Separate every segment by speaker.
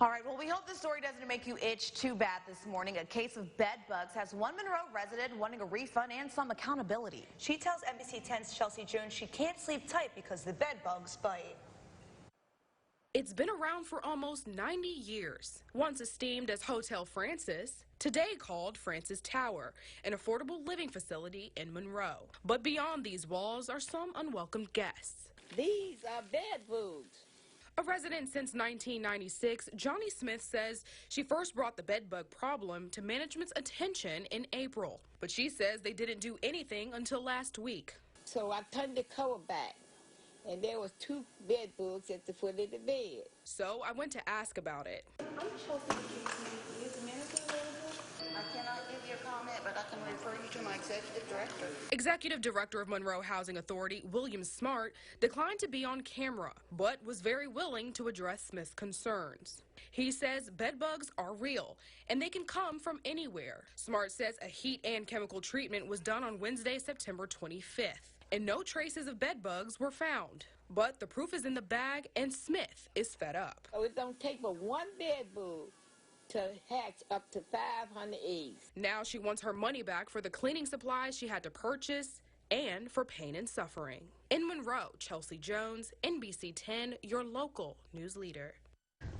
Speaker 1: All right, well, we hope this story doesn't make you itch too bad this morning. A case of bed bugs has one Monroe resident wanting a refund and some accountability.
Speaker 2: She tells NBC 10's Chelsea Jones she can't sleep tight because the bed bugs bite.
Speaker 3: It's been around for almost 90 years. Once esteemed as Hotel Francis, today called Francis Tower, an affordable living facility in Monroe. But beyond these walls are some unwelcome guests.
Speaker 4: These are bed bugs.
Speaker 3: A resident since 1996, Johnny Smith says she first brought the bedbug problem to management's attention in April. But she says they didn't do anything until last week.
Speaker 4: So I turned the cover back, and there was 2 bed bugs at the foot of the bed.
Speaker 3: So I went to ask about it.
Speaker 5: I'm Chelsea. Is the manager available? I cannot give you a comment, but I can refer you to my executive director.
Speaker 3: Executive Director of Monroe Housing Authority, William Smart, declined to be on camera, but was very willing to address Smith's concerns. He says bedbugs are real, and they can come from anywhere. Smart says a heat and chemical treatment was done on Wednesday, September 25th, and no traces of bedbugs were found. But the proof is in the bag, and Smith is fed up.
Speaker 4: Oh, it don't take but 1 bed bug to hatch up to 500 eggs.
Speaker 3: Now she wants her money back for the cleaning supplies she had to purchase and for pain and suffering. In Monroe, Chelsea Jones, NBC 10, your local news leader.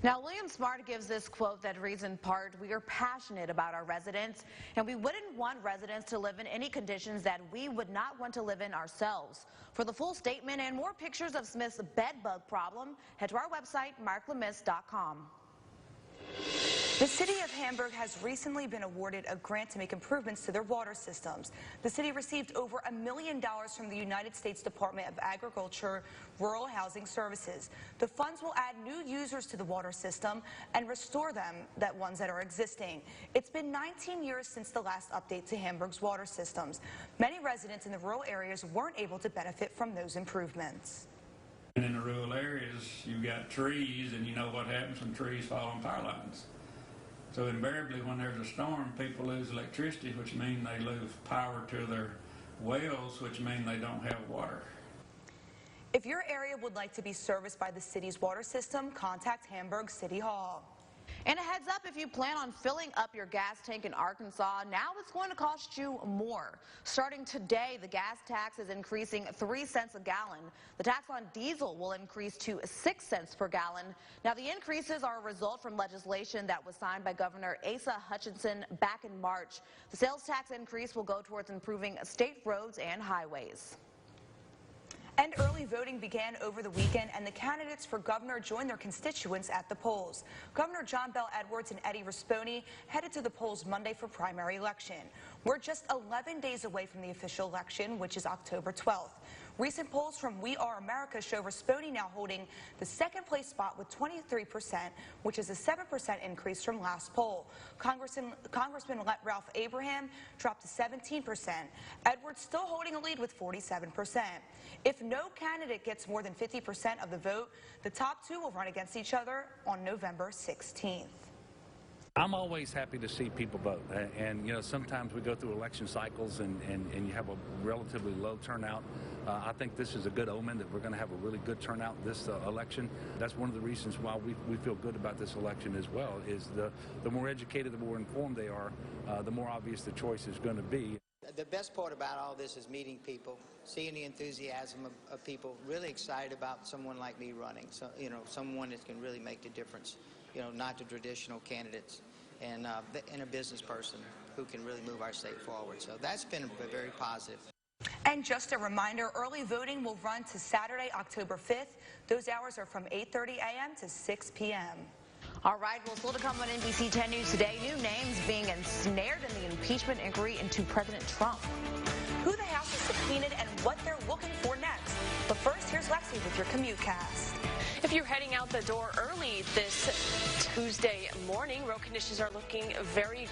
Speaker 1: Now, William Smart gives this quote that reads in part, "We are passionate about our residents, and we wouldn't want residents to live in any conditions that we would not want to live in ourselves." For the full statement and more pictures of Smith's bedbug problem, head to our website, marklemis.com.
Speaker 2: The city of Hamburg has recently been awarded a grant to make improvements to their water systems. The city received over $1 million from the United States Department of Agriculture Rural Housing Services. The funds will add new users to the water system and restore ones that are existing. It's been 19 years since the last update to Hamburg's water systems. Many residents in the rural areas weren't able to benefit from those improvements.
Speaker 6: And in the rural areas, you've got trees, and you know what happens when trees fall on power lines. So invariably, when there's a storm, people lose electricity, which means they lose power to their wells, which means they don't have water.
Speaker 2: If your area would like to be serviced by the city's water system, contact Hamburg City Hall.
Speaker 1: And a heads up, if you plan on filling up your gas tank in Arkansas, now it's going to cost you more. Starting today, the gas tax is increasing 3 cents a gallon. The tax on diesel will increase to 6 cents per gallon. Now, the increases are a result from legislation that was signed by Governor Asa Hutchinson back in March. The sales tax increase will go towards improving state roads and highways.
Speaker 2: And early voting began over the weekend, and the candidates for governor joined their constituents at the polls. Governor John Bel Edwards and Eddie Rispone headed to the polls Monday for primary election. We're just 11 days away from the official election, which is October 12th. Recent polls from We Are America show Rispone now holding the second place spot with 23%, which is a 7% increase from last poll. Congressman Ralph Abraham dropped to 17%. Edwards still holding a lead with 47%. If no candidate gets more than 50% of the vote, the top 2 will run against each other on November 16th.
Speaker 7: I'm always happy to see people vote, and you know, sometimes we go through election cycles and you have a relatively low turnout. I think this is a good omen that we're going to have a really good turnout this election. That's one of the reasons why we feel good about this election as well, is the more educated, the more informed they are, the more obvious the choice is going to be.
Speaker 8: The best part about all this is meeting people, seeing the enthusiasm of people really excited about someone like me running. So, you know, someone that can really make the difference. You know, not the traditional candidates, and a business person who can really move our state forward. So that's been very positive.
Speaker 2: And just a reminder, early voting will run to Saturday, October 5th. Those hours are from 8:30 a.m. to 6 p.m.
Speaker 1: All right, well, still to come on NBC 10 News today, new names being ensnared in the impeachment inquiry into President Trump.
Speaker 2: Who the House has subpoenaed and what they're looking for next. But first, here's Lexi with your Commute Cast.
Speaker 9: If you're heading out the door early this Tuesday morning, road conditions are looking very